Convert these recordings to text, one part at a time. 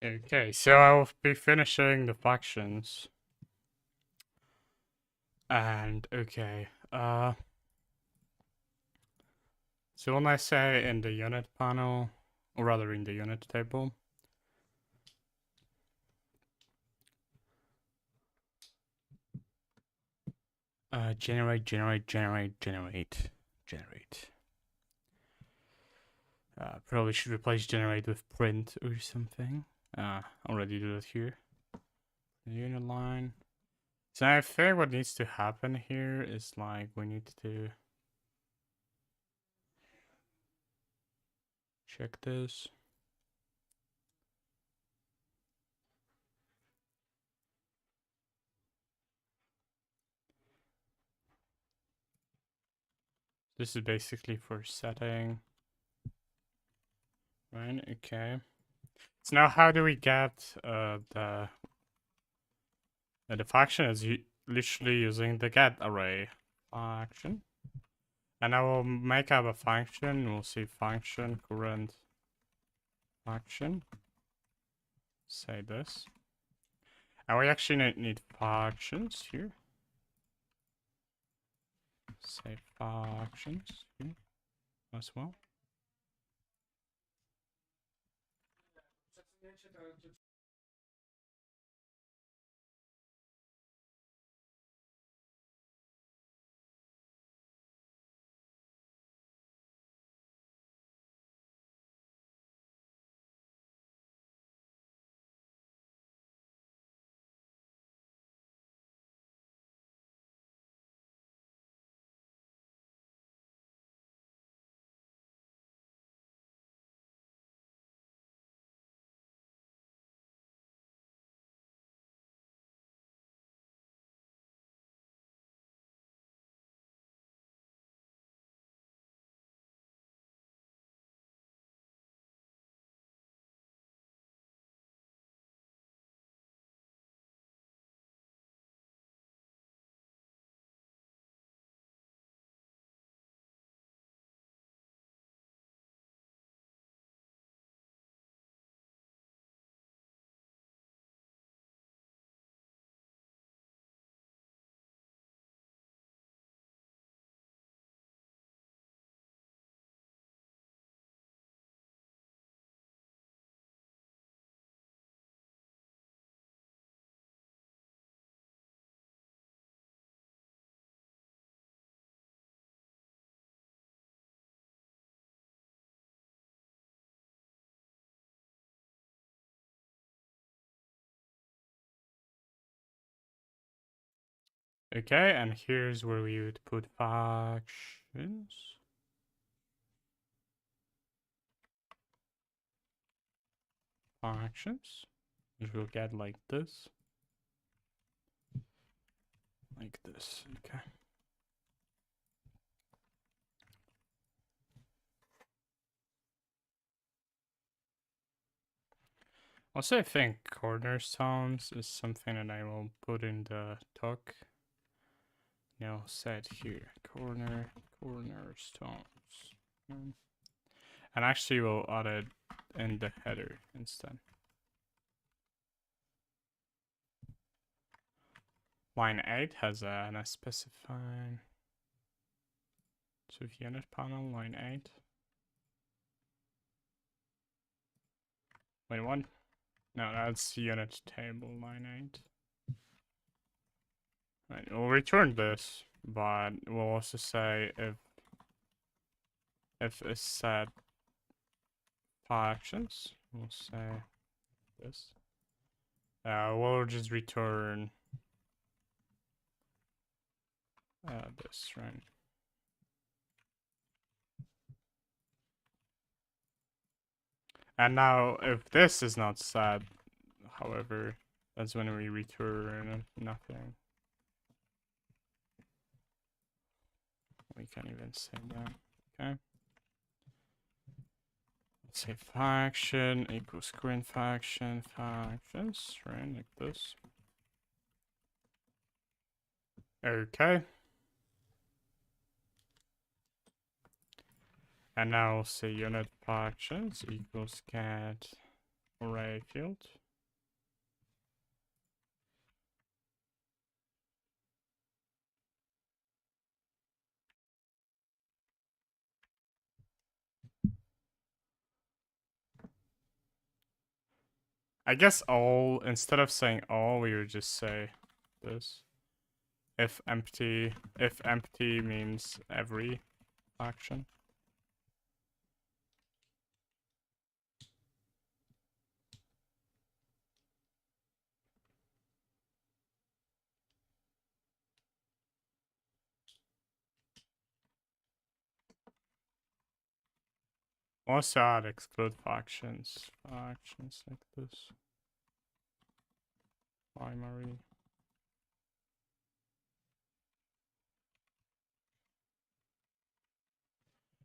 Okay, so I'll be finishing the factions. And okay, so when I say in the unit panel, or rather in the unit table, generate. Probably should replace generate with print or something. Already do that here. Unit line. So I think what needs to happen here is like we need to check this. This is basically for setting. Right, okay. So now how do we get the faction is literally using the get array faction. And I will make up a function. We'll see function current faction. Say this. And we actually need factions here. Say factions here as well. Okay, and here's where we would put factions. Factions. Which will get like this. Like this. Okay. Also, I think cornerstones is something that I will put in the talk. Now set here cornerstones. And actually we'll add it in the header instead. Line 8 has an specified so unit panel line 8. Wait, what? No, that's unit table line 8. Right, we'll return this, but we'll also say if it's set factions, we'll say this. We'll just return this, right? And now, if this is not set, however, that's when we return nothing. We can't even say that. Okay. Let's say faction equals current faction factions, right? Like this. Okay. And now we'll say unit factions equals get array field. I guess all, instead of saying all, we would just say this. If empty means every action. Also add exclude factions. Actions like this. Primary.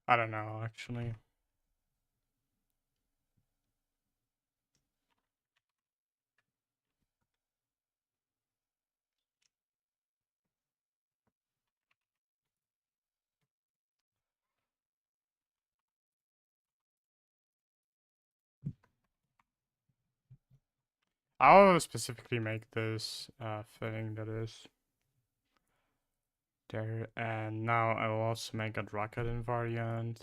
I don't know actually. I'll specifically make this thing that is there, and now I will also make a rocket invariant.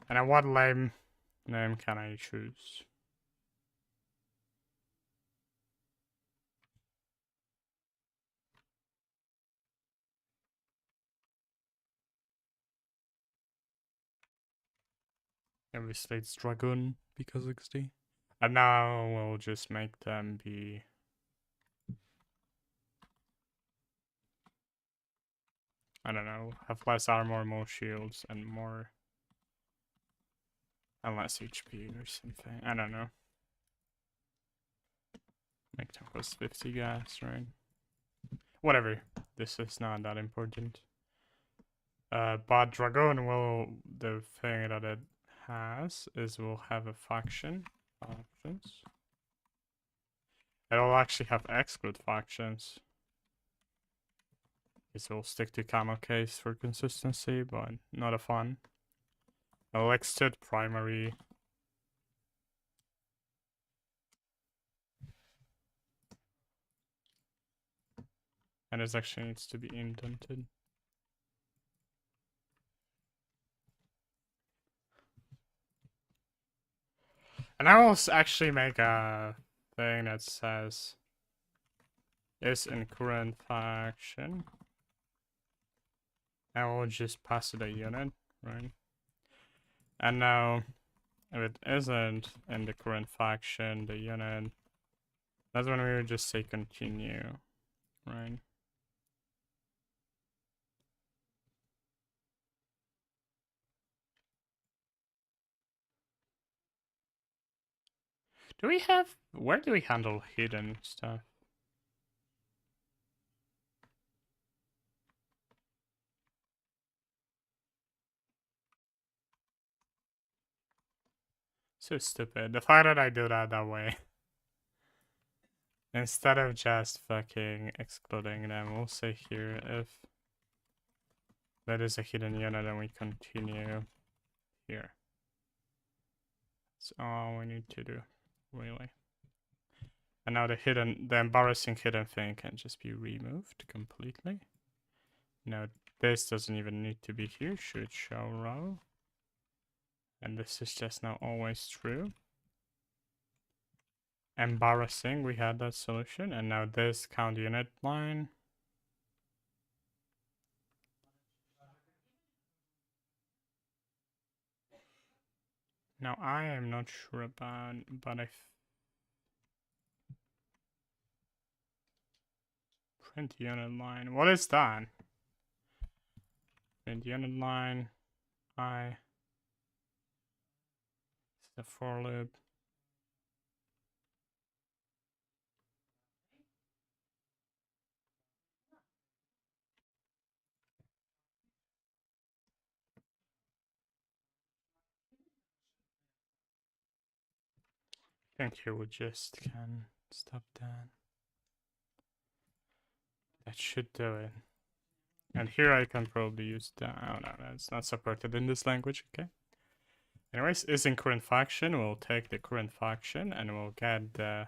And what name can I choose? Obviously it's Dragon because XD. And now we'll just make them be I don't know, have less armor, more shields, and less HP or something. I don't know. Make them plus 50 gas, right? Whatever. This is not that important. But Dragon will, the thing that it has is we'll have a faction factions. It'll actually have exclude factions. This will stick to camel case for consistency, but not a fun. It'll exclude primary. And this actually needs to be indented. And I will actually make a thing that says is in current faction. I will just pass it a unit, right? And now, if it isn't in the current faction, the unit, that's when we would just say continue, right? Do we have, where do we handle hidden stuff? So stupid. The fact that I do that way. Instead of just fucking excluding them, we'll say here if that is a hidden unit and we continue here. That's all we need to do, really. And now the embarrassing hidden thing can just be removed completely. Now this doesn't even need to be here, should show row. And this is just now always true. Embarrassing, we had that solution, and now this count unit line. Now I am not sure about, but I print unit line. What is that? Print unit line. I. It's the for loop. I think here we just can stop that. It should do it. And here I can probably use the, oh no, it's not supported in this language, okay. Anyways, is in current function, we'll take the current function and we'll get the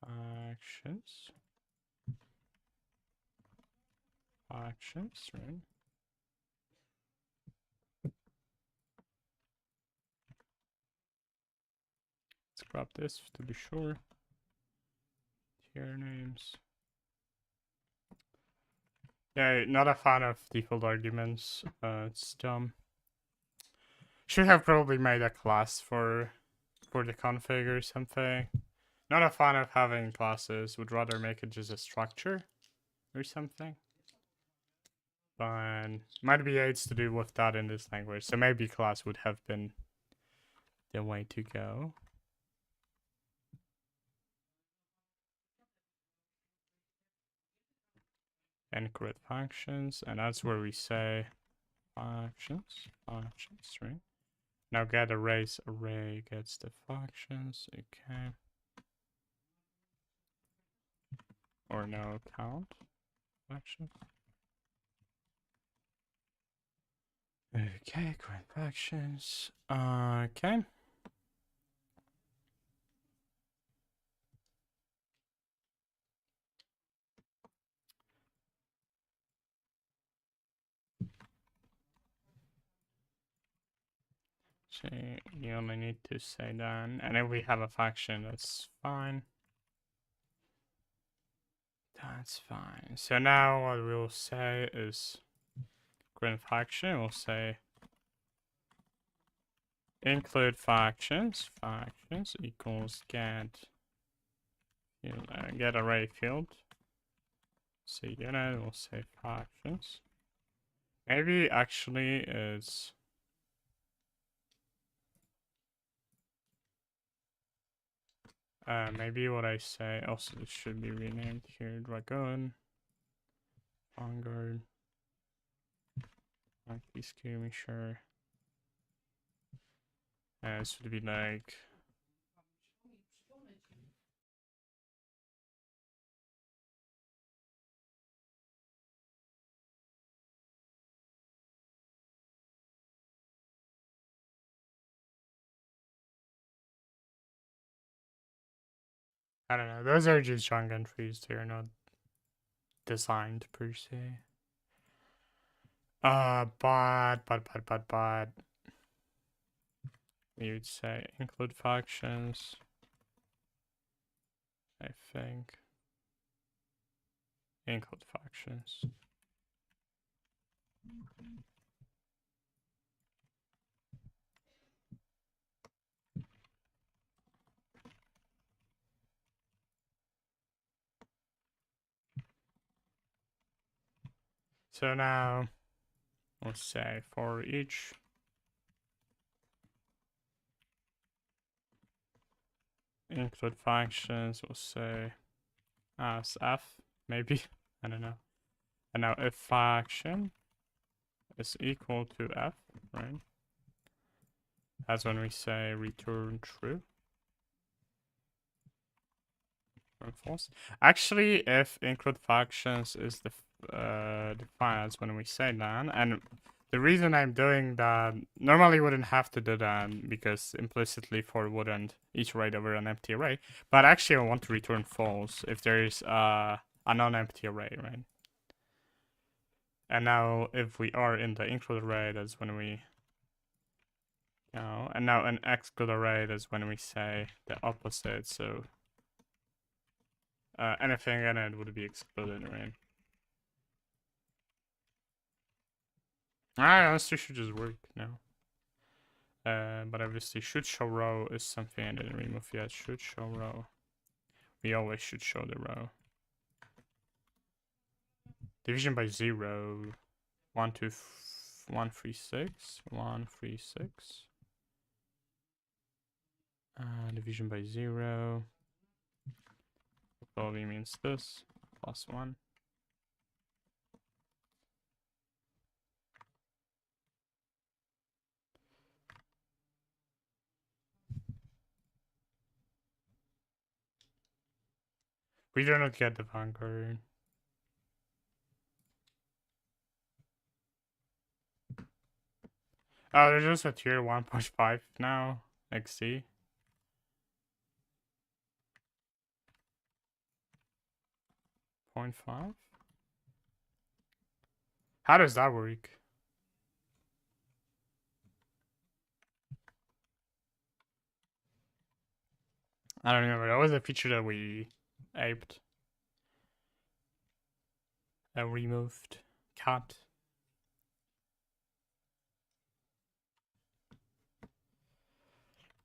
functions. Functions, right? Let's grab this to be sure. Tier names. Yeah, not a fan of default arguments. It's dumb. Should have probably made a class for the config or something. Not a fan of having classes. Would rather make it just a structure or something. But might be aids to do with that in this language. So maybe class would have been the way to go. And create functions, and that's where we say functions, right? Now get arrays, array gets the functions, okay. Or no count functions. Okay, create functions. Okay. So you only need to say done, and if we have a function, that's fine. That's fine. So now what we'll say is create function. We'll say include functions. Functions equals get get array field. So unit. We'll say functions. Maybe actually is. Maybe what I say also this should be renamed here. Dragon, Vanguard, monkey skirmisher. This would be like. I don't know. Those are just junk entries. They're not designed per se. But we would say include functions. I think include functions. So now let's say for each include functions, we'll say as f, maybe. I don't know. And now if function is equal to f, right? That's when we say return true or false. Actually, if include functions is defined as when we say that, and the reason I'm doing that, normally wouldn't have to do that because implicitly for wouldn't iterate over an empty array, but actually I want to return false if there is a non-empty array, right? And now if we are in the include array, that's when we, and now an exclude array, that's when we say the opposite, so anything in it would be excluded, right? I honestly should just work now. But obviously should show row is something I didn't remove yet. Should show row. We always should show the row. Division by 0. 1, 2, 1, 3, 6. 1, 3, 6. Division by 0. Probably means this. Plus 1. We do not get the Vanguard. Oh, there's just a tier 1.5 now. XD. .5. How does that work? I don't remember. That was a feature that we aped. Removed. Cut.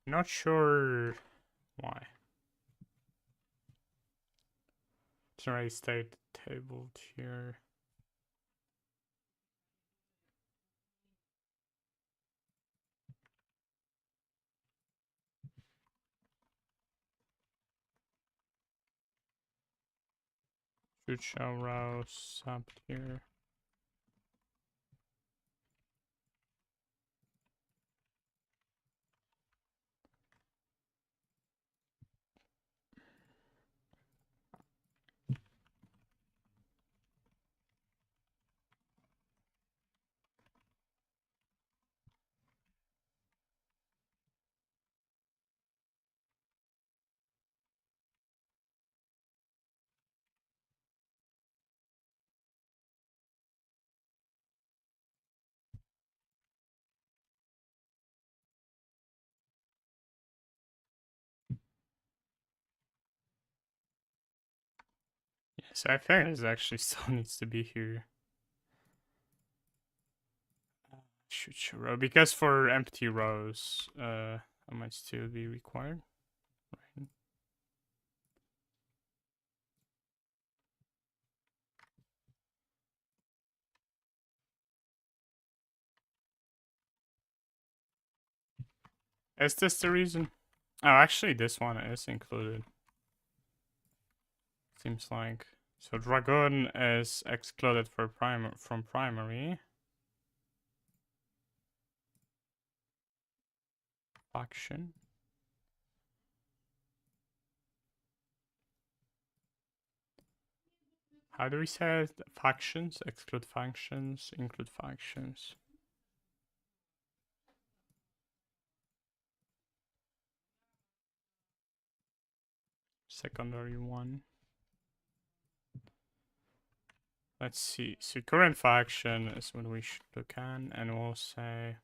Not sure why. Generate state table tier. Should show row sub tier. Yes, I think this actually still needs to be here. Should show row because for empty rows, I might still be required. Right. Is this the reason? Oh, actually, this one is included. Seems like. So Dragon is excluded for from primary. Faction. How do we say it? Factions? Exclude factions, include factions. Secondary one. Let's see. So current faction is what we should look at, and we'll say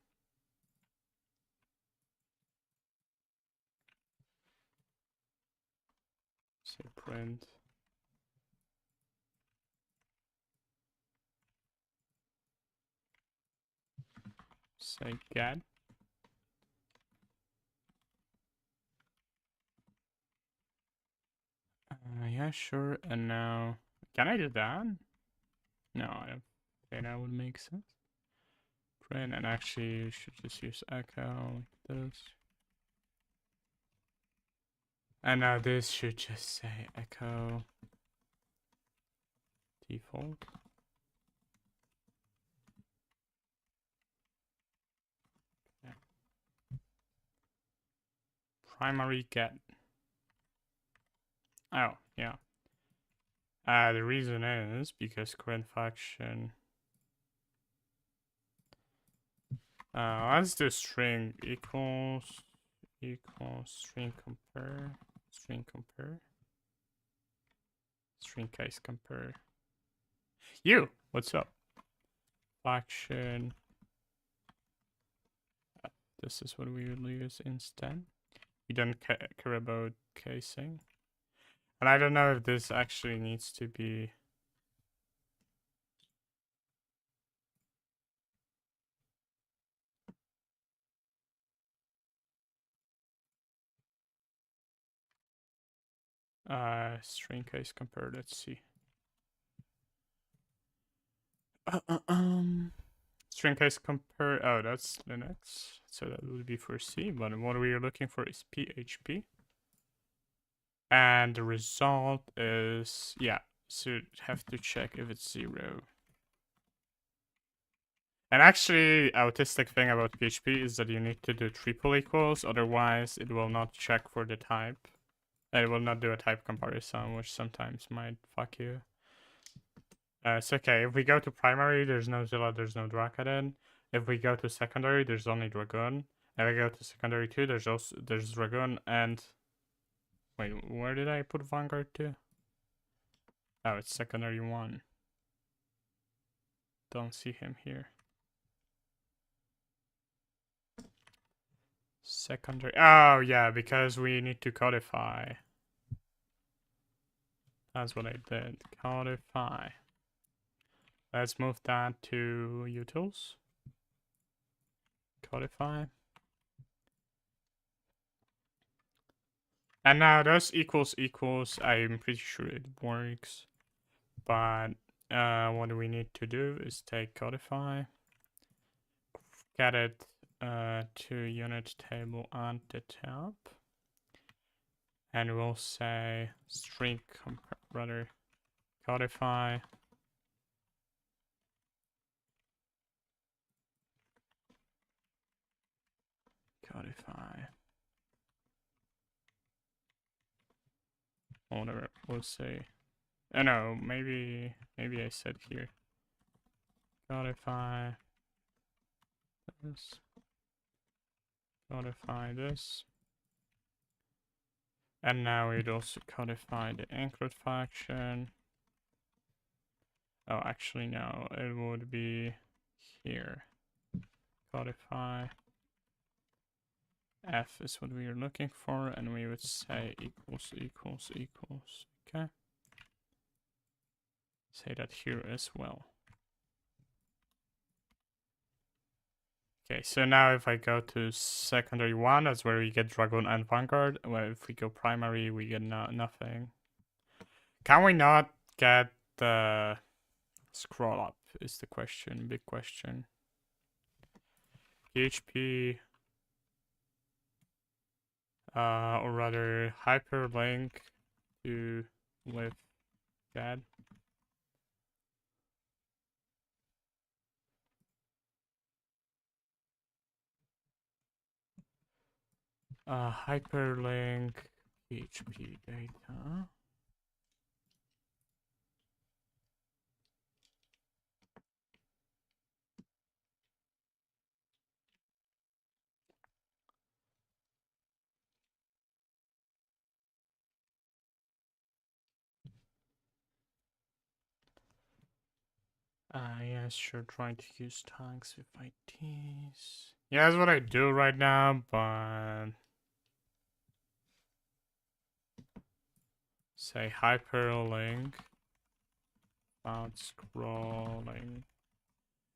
print. Say get. Yeah, sure. And now, can I do that? No, I don't think that would make sense. Print, and actually, you should just use echo like this. And now this should just say echo default. Yeah. Primary get. Oh, yeah. The reason is because current faction. Let's do string equals string compare string case compare. You, what's up? Faction. This is what we will use instead. We don't care about casing. And I don't know if this actually needs to be. String case compare, let's see. String case compare, oh, that's Linux. So that would be for C, but what we are looking for is PHP. And the result is, yeah, so have to check if it's 0. And actually, autistic thing about PHP is that you need to do triple equals, otherwise it will not check for the type. It will not do a type comparison, which sometimes might fuck you. It's okay. If we go to primary, there's no Zilla, there's no Drakaden. If we go to secondary, there's only Dragoon. If we go to secondary 2, there's Dragoon and... Wait, where did I put Vanguard to? Oh, it's secondary 1. Don't see him here. Secondary... Oh, yeah, because we need to codify. That's what I did. Codify. Let's move that to utils. Codify. And now those equals, I'm pretty sure it works. But what we need to do is take codify, get it to unit table at the top, and we'll say string rather codify whatever we'll say. Oh no, maybe I said here codify this, codify this, and now we'd also codify the include function. Oh, actually no, it would be here. Codify f is what we are looking for, and we would say equals. Okay. Say that here as well. Okay, so now if I go to secondary 1, that's where we get Dragoon and Vanguard. Well, if we go primary, we get nothing. Can we not get the scroll up is the question, big question. PHP, or rather hyperlink to with that. Hyperlink PHP data. Yeah, sure, trying to use tags with IDs. Yeah, that's what I do right now, but... Say hyperlink without scrolling.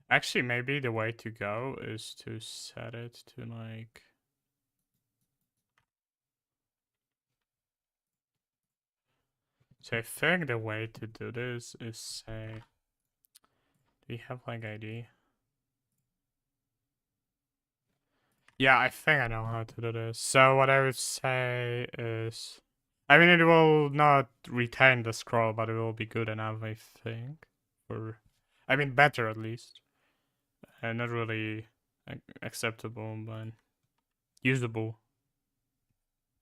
Actually, maybe the way to go is to set it to like... So I think the way to do this is say... Do we have like ID? Yeah, I think I know how to do this. So what I would say is... I mean, it will not retain the scroll, but it will be good enough, I think. For... I mean, better at least. And not really acceptable, but usable,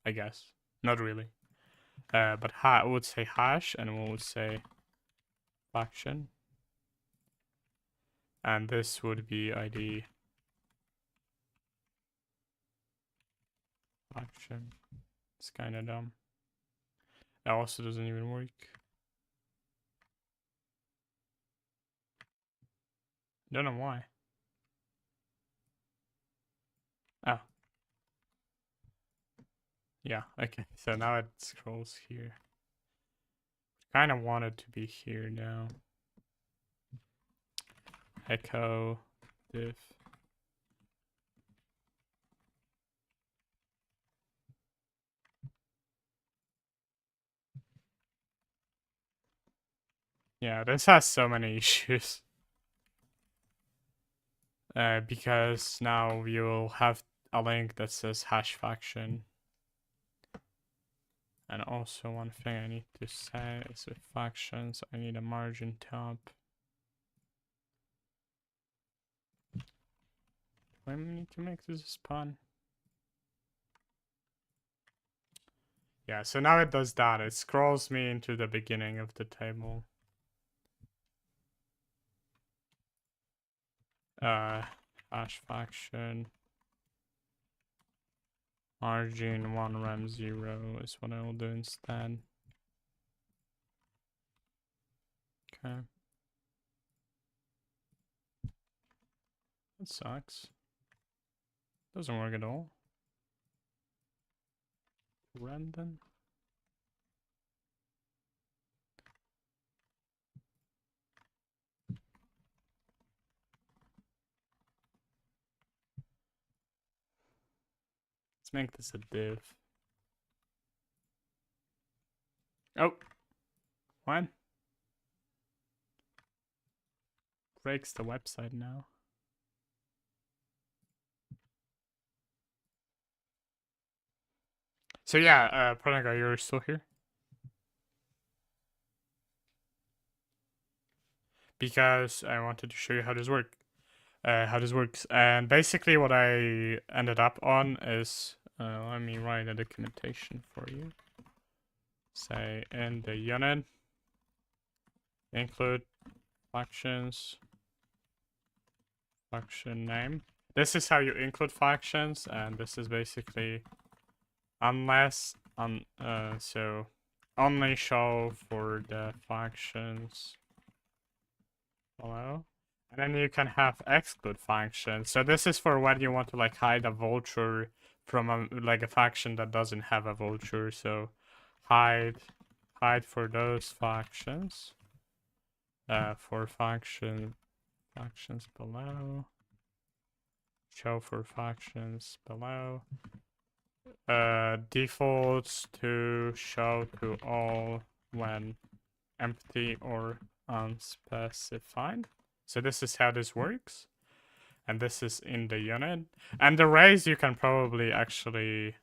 I guess. Not really. But I would say hash, and we would say faction. And this would be ID faction. It's kind of dumb. That also doesn't even work. Don't know why. Oh. Yeah, okay. So now it scrolls here. Kind of want it to be here now. Echo diff. Yeah, this has so many issues. Because now you'll have a link that says hash faction. And also one thing I need to say is with factions, I need a margin top. Do I need to make this a spawn? Yeah, so now it does that. It scrolls me into the beginning of the table. Hash faction. Margin 1 rem 0 is what I will do instead. Okay. That sucks. Doesn't work at all. Random. Let's make this a div. Oh. What? Breaks the website now. So yeah, Pranaga, you're still here? Because I wanted to show you how this works. And basically what I ended up on is, let me write a documentation for you. Say in the unit, include factions, faction name. This is how you include factions, and this is basically unless so only show for the factions below. And then you can have exclude functions. So this is for when you want to like hide a vulture from a faction that doesn't have a vulture. So hide for those factions. For factions below. Show for factions below. Defaults to show to all when empty or unspecified. So this is how this works. And this is in the unit. And the arrays you can probably actually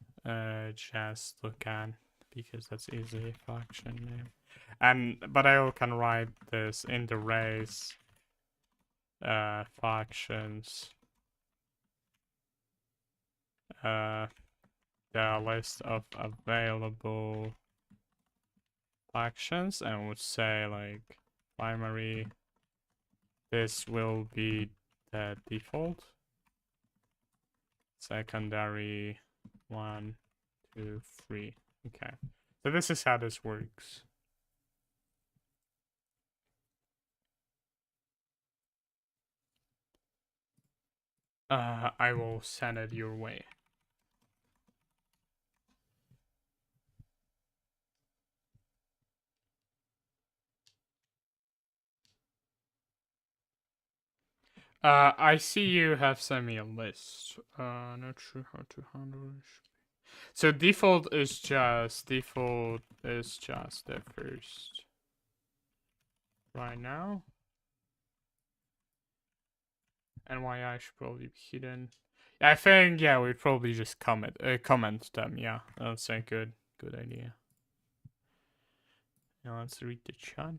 just look at because that's easy faction name. But I can write this in the arrays factions the list of available factions, and would say like primary, this will be the default, secondary 1 2 3. Okay, so this is how this works. I will send it your way. I see you have sent me a list. Not sure how to handle it. So default is just the first right now. NYI should probably be hidden. I think we'd probably just comment them. Yeah, that's a good idea. Now let's read the chat.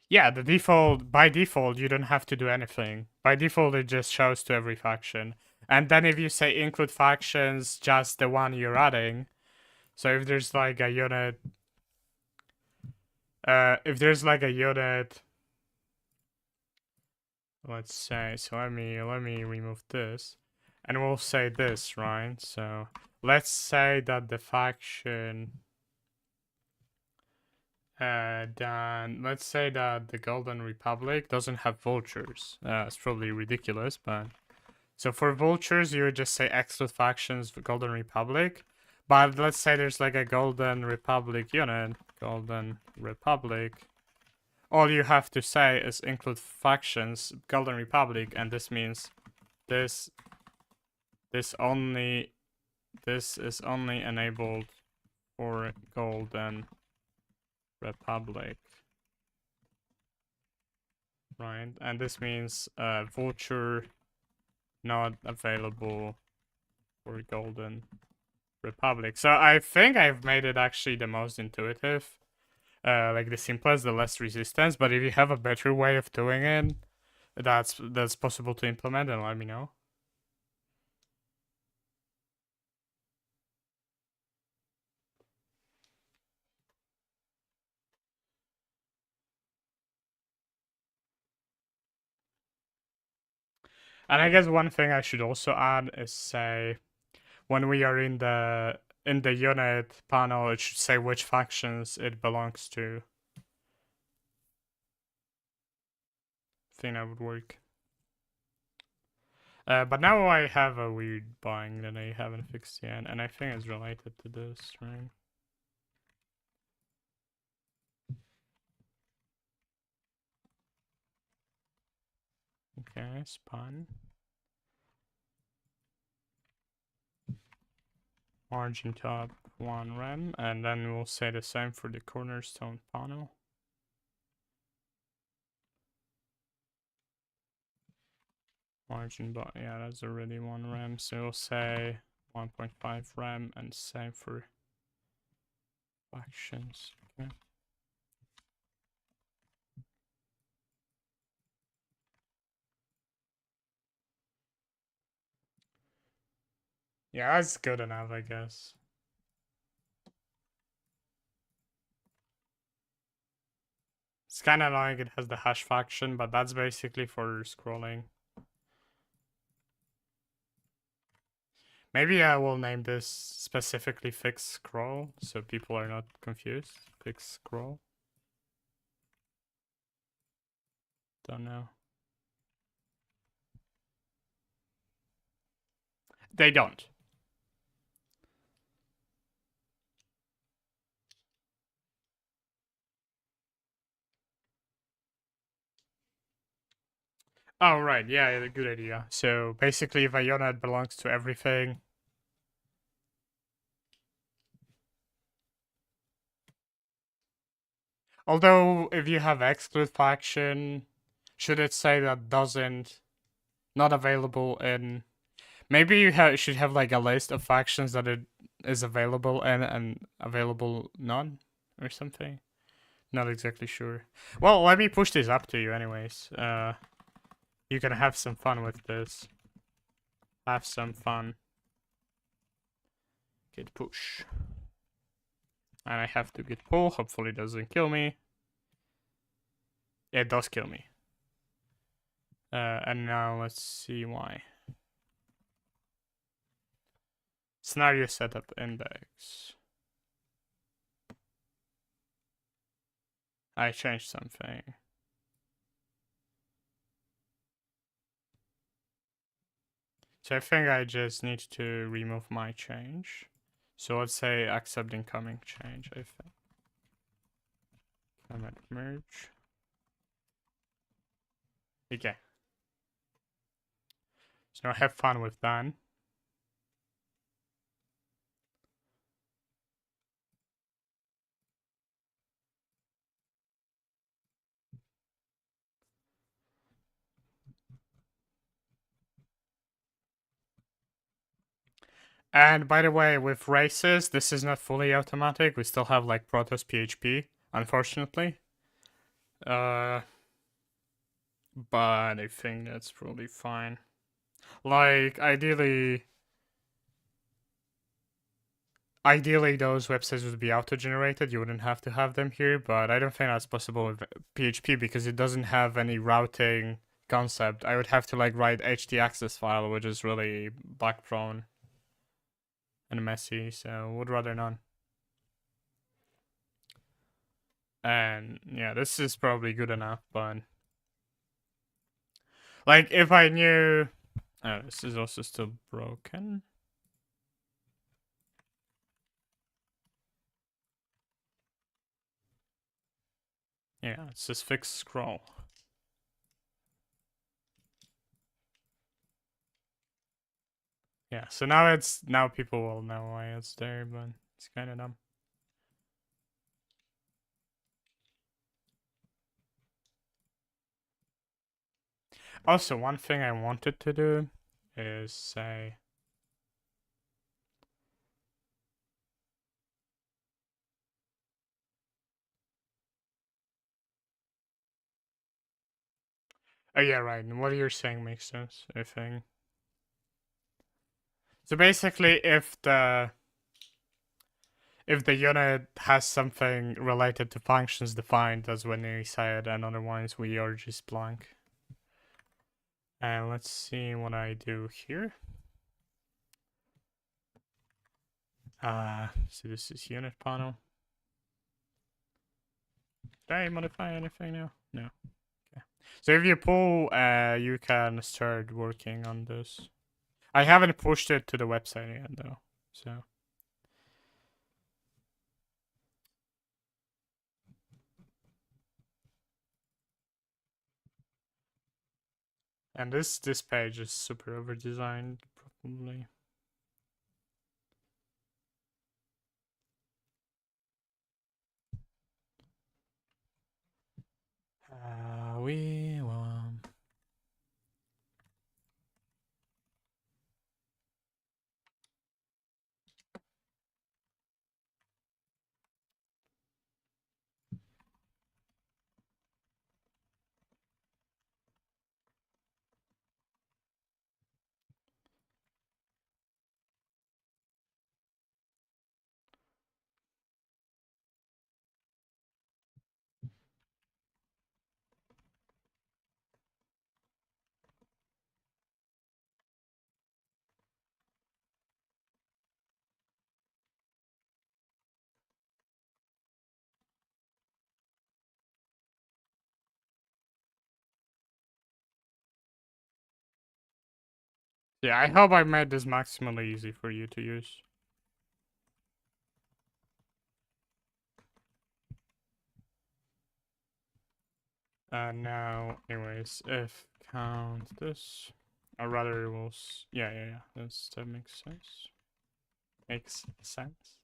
Yeah, by default, you don't have to do anything. By default, it just shows to every faction. And then if you say include factions, just the one you're adding. So if there's like a unit, let's say, so let me remove this, and we'll say this, right? So let's say that the faction, then let's say that the Golden Republic doesn't have vultures. It's probably ridiculous, but so for vultures, you would just say exclude factions for Golden Republic. But let's say there's like a Golden Republic unit, Golden Republic. All you have to say is include factions, Golden Republic, and this means this is only enabled for Golden Republic. Right, and this means vulture not available for Golden republic. So I think I've made it actually the most intuitive. Like the simplest, the less resistance. But if you have a better way of doing it, that's possible to implement, then let me know. And I guess one thing I should also add is say when we are in the unit panel, it should say which factions it belongs to. I think that would work. But now I have a weird bug that I haven't fixed yet, and I think it's related to this, right? Okay, span. Margin top 1 rem, and then we'll say the same for the cornerstone panel. Margin, but yeah, that's already 1 rem, so we'll say 1.5 rem, and same for factions. Okay. Yeah, that's good enough, I guess. It's kind of annoying it has the hash faction, but that's basically for scrolling. Maybe I will name this specifically fix scroll, so people are not confused. Fix scroll. Don't know. They don't. Oh, right. Yeah, good idea. So basically, if a unit belongs to everything, although if you have exclude faction, should it say that doesn't, not available in, maybe you should have like a list of factions that it is available in and available none or something. Not exactly sure. Well, let me push this up to you anyways. You can have some fun with this. Have some fun. Git push. And I have to git pull. Hopefully it doesn't kill me. It does kill me. And now let's see why. Scenario setup index. I changed something. So I think I just need to remove my change. So let's say accept incoming change, I think. Commit merge. Okay. So now have fun with that. And by the way, with races, this is not fully automatic. We still have like Protoss PHP, unfortunately. But I think that's probably fine. Like, ideally those websites would be auto-generated. You wouldn't have to have them here, but I don't think that's possible with PHP because it doesn't have any routing concept. I would have to like write htaccess file, which is really bug prone and messy, so would rather none. And yeah, this is probably good enough, but like if I knew, oh, this is also still broken. Yeah, it's just fix scroll. Yeah, so now people will know why it's there, but it's kind of dumb. Also, one thing I wanted to do is say Oh yeah, right. And what you're saying makes sense, I think. So basically, if the unit has something related to functions defined, that's when we say it, and otherwise we are just blank. And let's see what I do here. So this is unit panel. Did I modify anything now? No. Okay. So if you pull, you can start working on this. I haven't pushed it to the website yet, though. So. And this page is super over designed, probably. We will. Yeah, I hope I made this maximally easy for you to use. Now, anyways, if count this, or rather, yeah. That makes sense. Makes sense.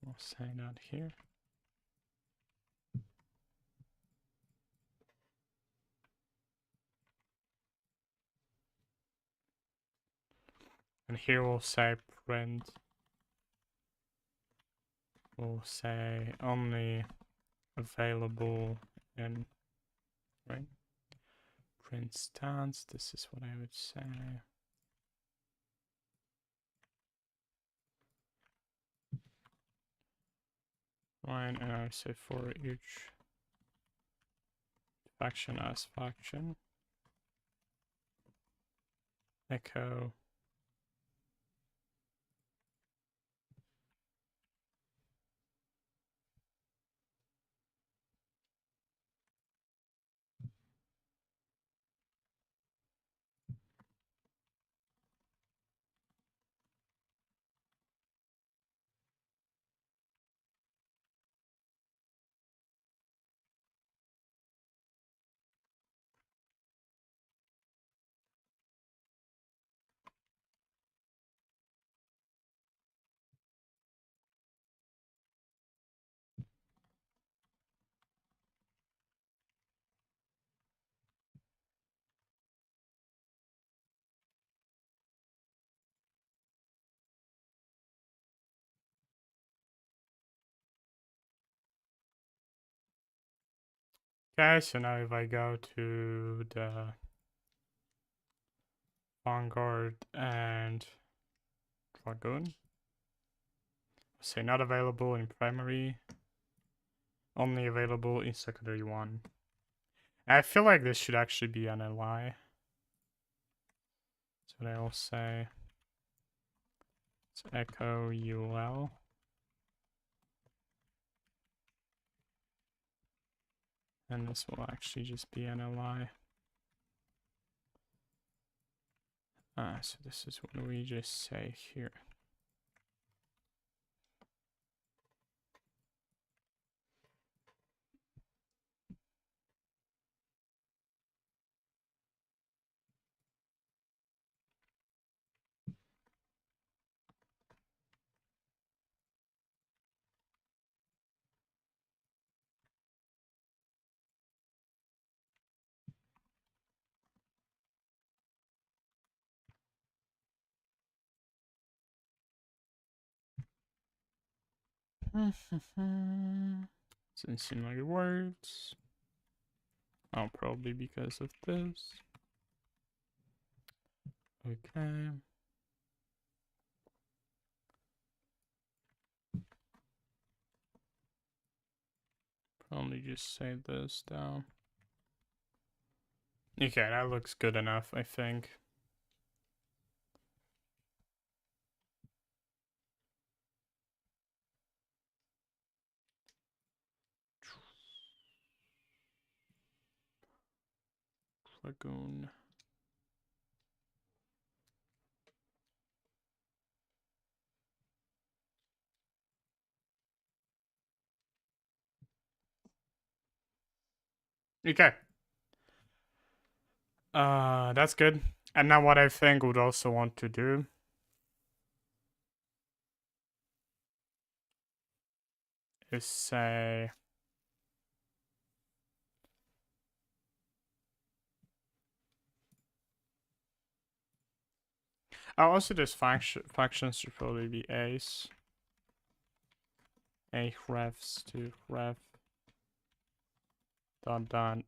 We'll say that here. And here we'll say print. We'll say only available in, right? Print stance. This is what I would say. Right, and I would say for each faction as faction. Echo. Okay, so now if I go to the Vanguard and Dragoon, say not available in primary, only available in secondary 1. I feel like this should actually be an LI. That's what I will say. It's echo UL. And this will actually just be an LI. So this is what we just say here. Since in my words. Oh, probably because of this. Okay. Probably just save this down. Okay, that looks good enough, I think. Dragoon. Okay. That's good. And now what I think would also want to do is say also this functions should probably be ace. A refs to ref dot.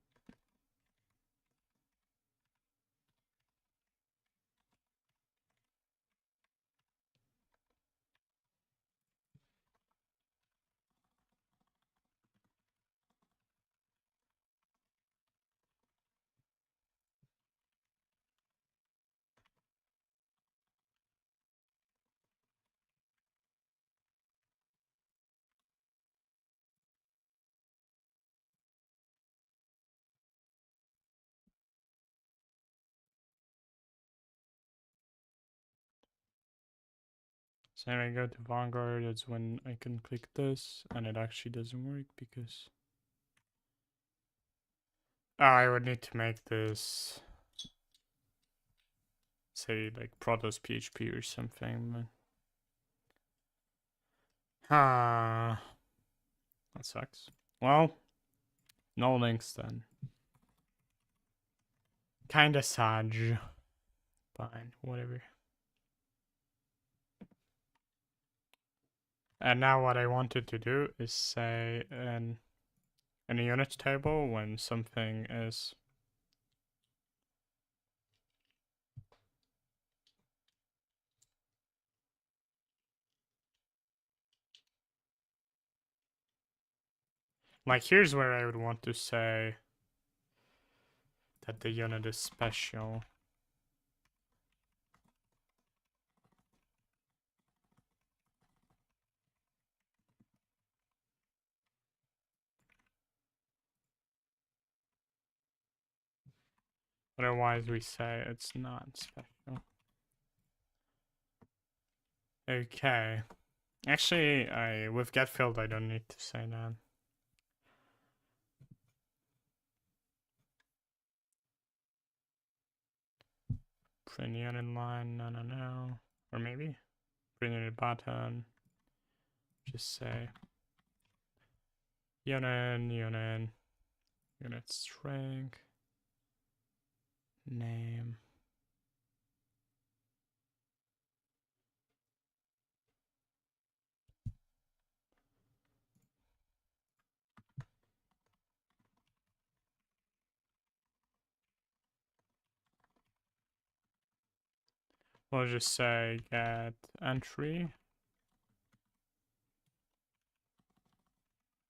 So when I go to Vanguard, that's when I can click this, and it actually doesn't work because I would need to make this, say, like Protos PHP or something. Ah, that sucks. Well, no links then. Kinda sad. Fine, whatever. And now what I wanted to do is say in a units table when something is like, here's where I would want to say that the unit is special. Otherwise we say it's not special. Okay. Actually, with get filled I don't need to say that. Print unit line, no. Or maybe print unit button. Just say unit string name. We'll just say get entry.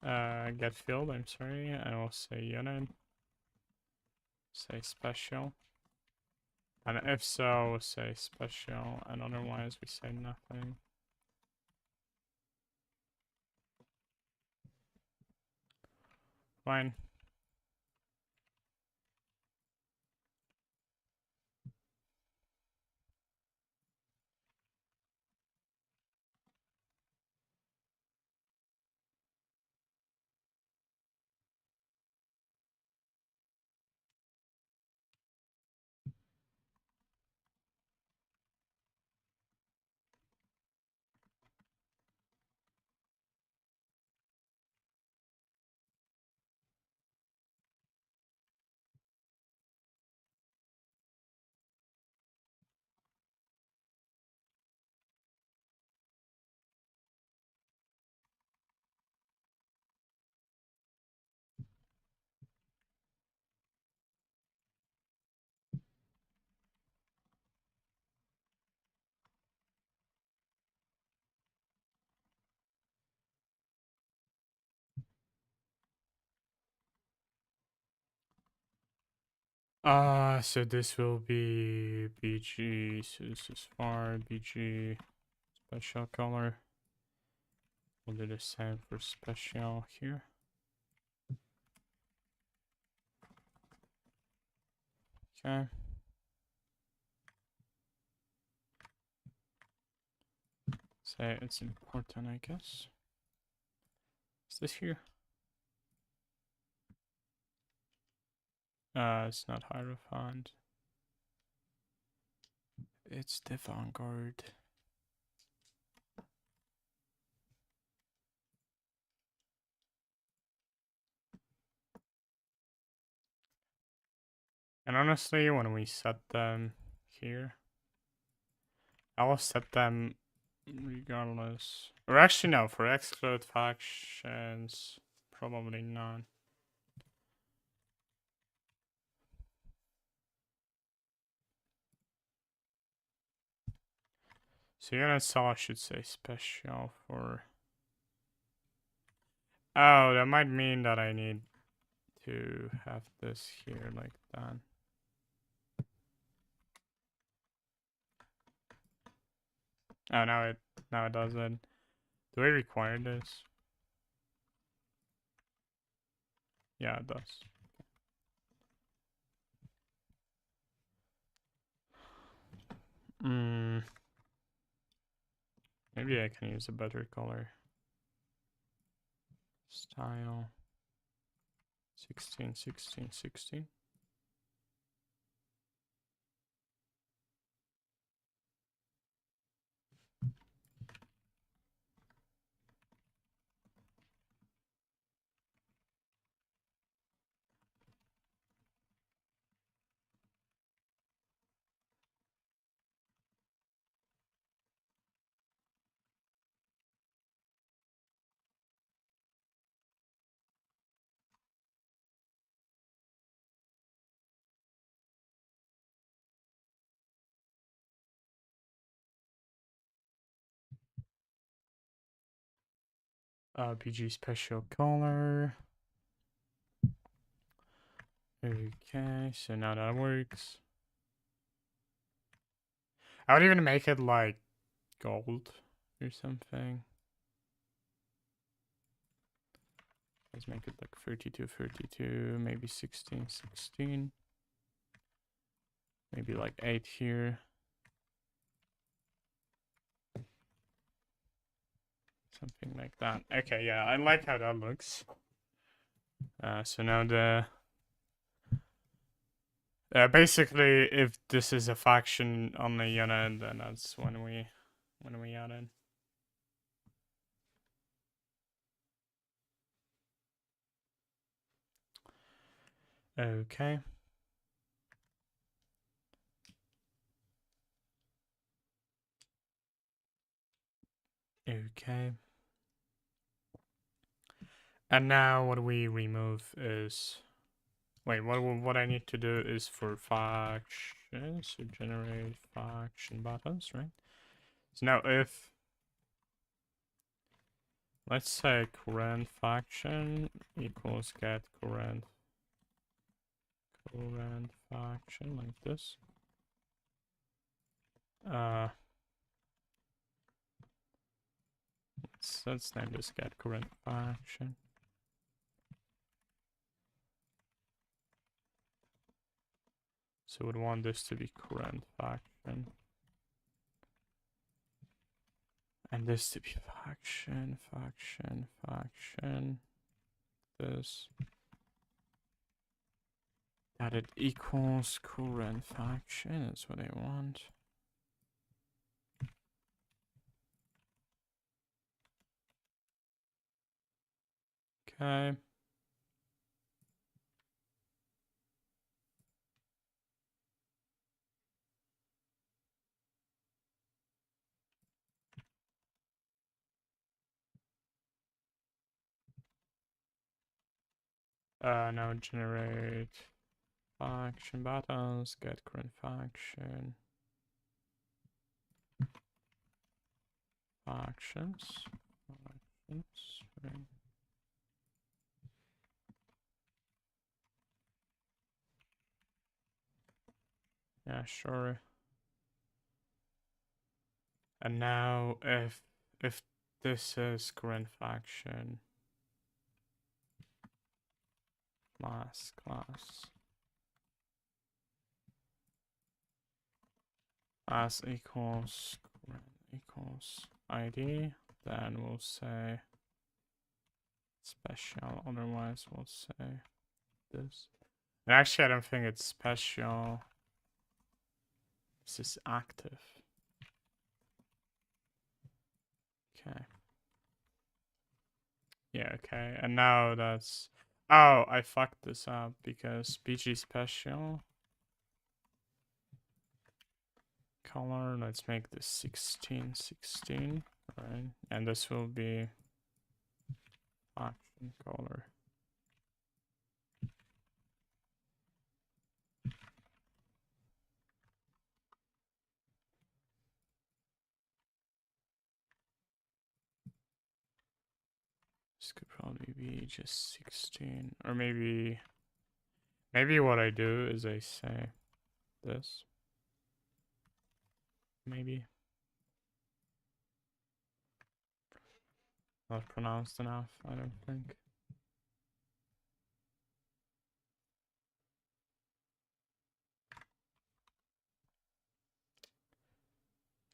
Get field, I'm sorry, and we'll say unit. Say special. And if so, we'll say special, and otherwise we say nothing. Fine. So this will be BG, so this is var BG special color. We'll do the same for special here. Okay. Say it's important, I guess. Is this here? It's not Hierophant. It's the Vanguard. And honestly, when we set them here, I will set them regardless. Or actually, no, for exclude factions, probably not. So unit cell, I should say special for. Oh, that might mean that I need to have this here like that. Oh, now it doesn't. Do I require this? Yeah, it does. Maybe I can use a better color. Style. 16, 16, 16. PG special color. Okay, so now that works. I would even make it like gold or something. Let's make it like 32, 32, maybe 16, 16. Maybe like 8 here. Something like that. Okay, yeah, I like how that looks. So now the basically, if this is a faction on the unit, then that's when we add in. Okay. Okay. And now what we remove is, wait, what I need to do is for factions, so generate faction buttons, right? So now if, let's say current faction equals get current faction, like this. Let's name this get current faction. So we'd want this to be current faction. And this to be faction. This. That it equals current faction. That's what I want. Okay. Now generate faction buttons, get current faction. Factions. Right. Yeah, sure. And now if this is current faction class as equals current equals ID, then we'll say special, otherwise we'll say this. And actually I don't think it's special. This is active. Okay. Yeah, okay. And now that's... Oh, I fucked this up because BG special color, let's make this 1616, right? And this will be faction color. This could probably be just 16, or maybe what I do is I say this. Maybe not pronounced enough, I don't think.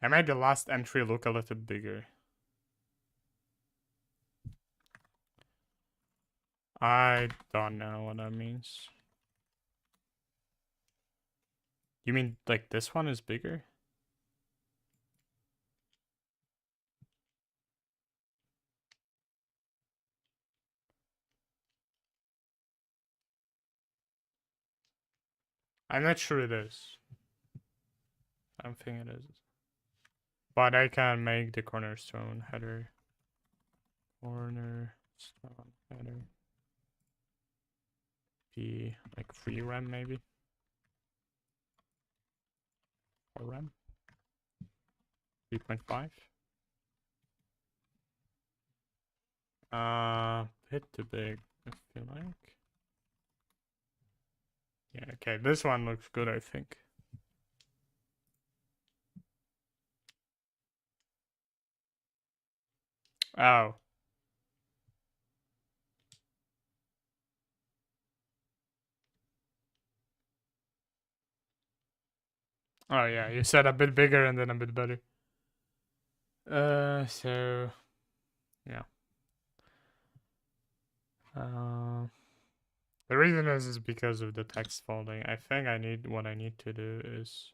I made the last entry look a little bigger. I don't know what that means. You mean like this one is bigger? I'm not sure it is. I don't think it is. But I can make the cornerstone header. Cornerstone header. Be like free rem maybe. Or rem. 3.5. Bit too big, I feel like. Yeah, okay, this one looks good, I think. Oh. Oh yeah, you said a bit bigger and then a bit better. So yeah. The reason is because of the text folding. I think what I need to do is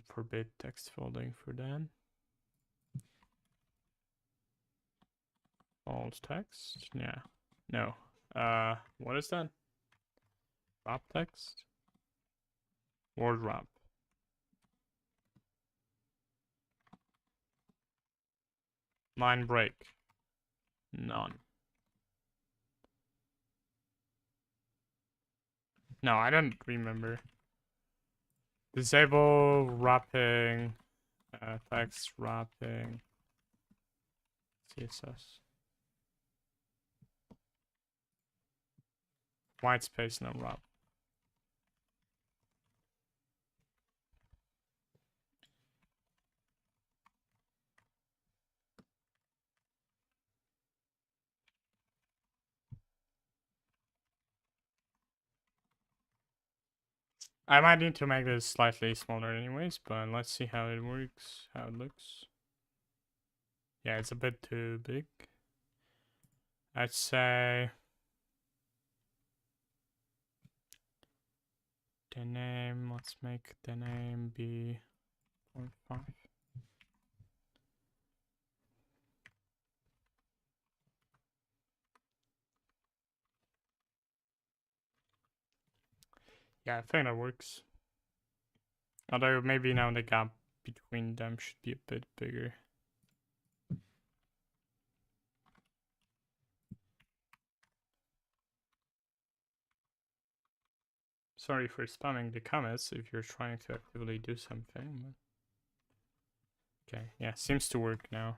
forbid text folding for that. Alt text? Yeah. No. What is that? Wrap text? Word wrap. Line break. None. No, I don't remember. Disable wrapping. Text wrapping. CSS. White space, no wrap. I might need to make this slightly smaller anyways, but let's see how it works, how it looks. Yeah, it's a bit too big. I'd say the name, let's make the name be 0.5. Yeah, I think that works. Although maybe now the gap between them should be a bit bigger. Sorry for spamming the comments if you're trying to actively do something. Okay, yeah, seems to work now.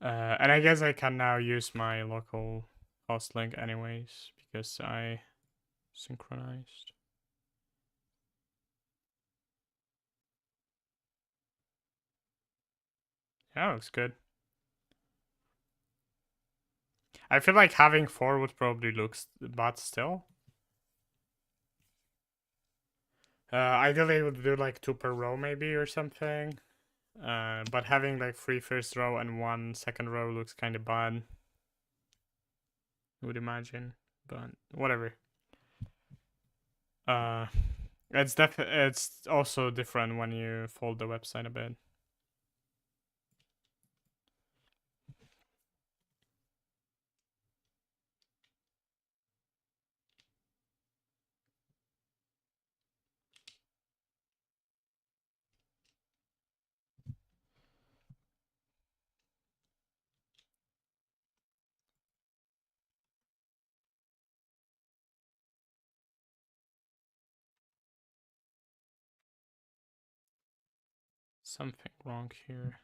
And I guess I can now use my local host link anyways, because I synchronized. Yeah, looks good. I feel like having 4 would probably look bad still. Ideally, it would do like 2 per row maybe or something. But having like 3 first row and 1 second row looks kind of bad. I would imagine, but whatever. It's also different when you fold the website a bit. Something wrong here.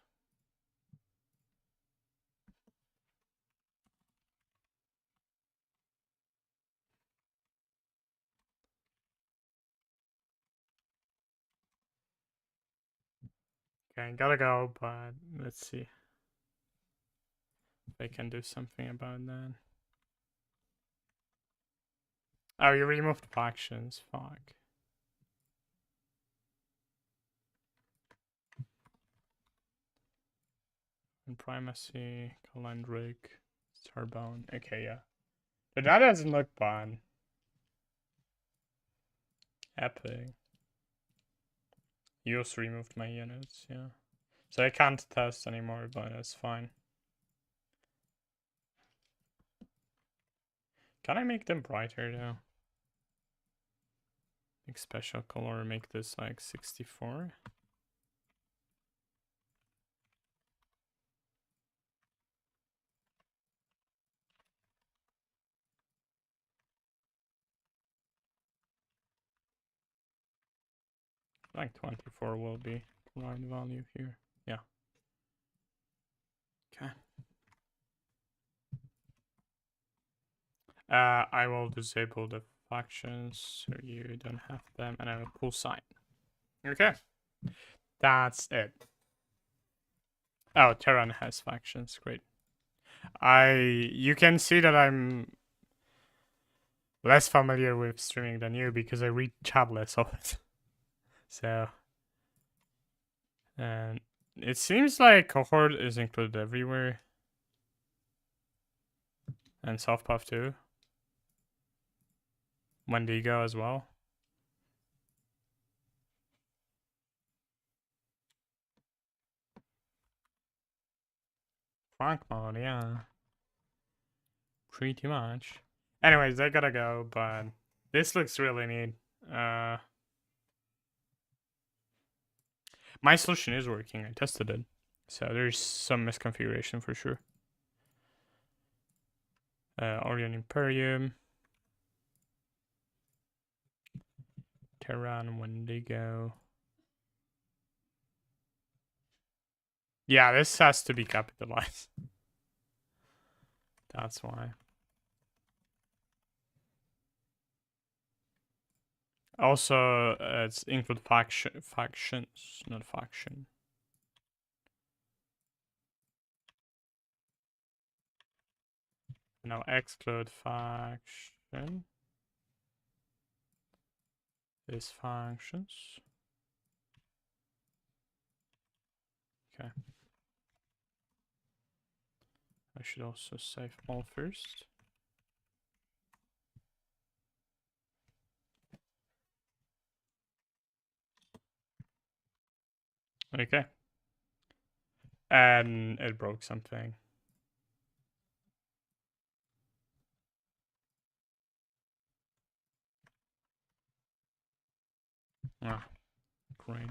Okay, gotta go, but let's see if I can do something about that. Oh, you removed factions. Fuck. And primacy, calendric, starbound. Okay, yeah. But that doesn't look bad. Epic. You also removed my units, yeah. So I can't test anymore, but that's fine. Can I make them brighter though? Make special color, make this like 64. Like 24 will be the right value here. Yeah. Okay. I will disable the factions so you don't have them, and I will pull sign. Okay. That's it. Oh, Terran has factions. Great. You can see that I'm less familiar with streaming than you because I read chat less of it. So, and it seems like cohort is included everywhere, and soft puff too. Wendigo as well. Frank mode, yeah. Pretty much. Anyways, I gotta go, but this looks really neat. My solution is working. I tested it. So there's some misconfiguration for sure. Orion Imperium. Terran Wendigo. Yeah, this has to be capitalized. That's why. Also, it's include factions, not faction. Now exclude faction. These functions. Okay. I should also save all first. Okay. And it broke something. Ah, great.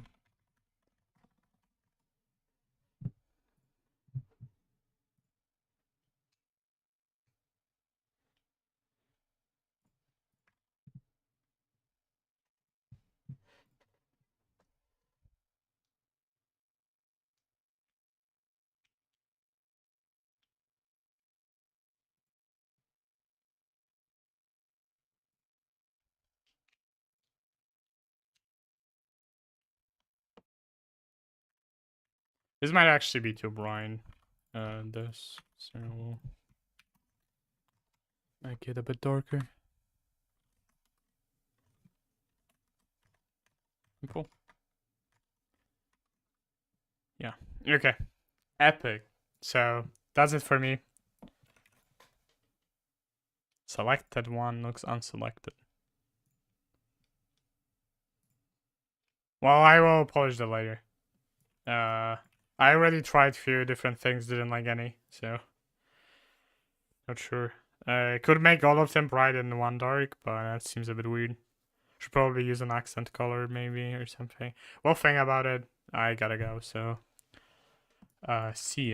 This might actually be too bright. This, so make it a bit darker. Cool. Yeah. Okay. Epic. So that's it for me. Selected one looks unselected. Well, I will polish that later. I already tried a few different things, didn't like any, so not sure. Could make all of them bright and one dark, but that seems a bit weird. Should probably use an accent color maybe or something. We'll think about it. I gotta go, so see ya.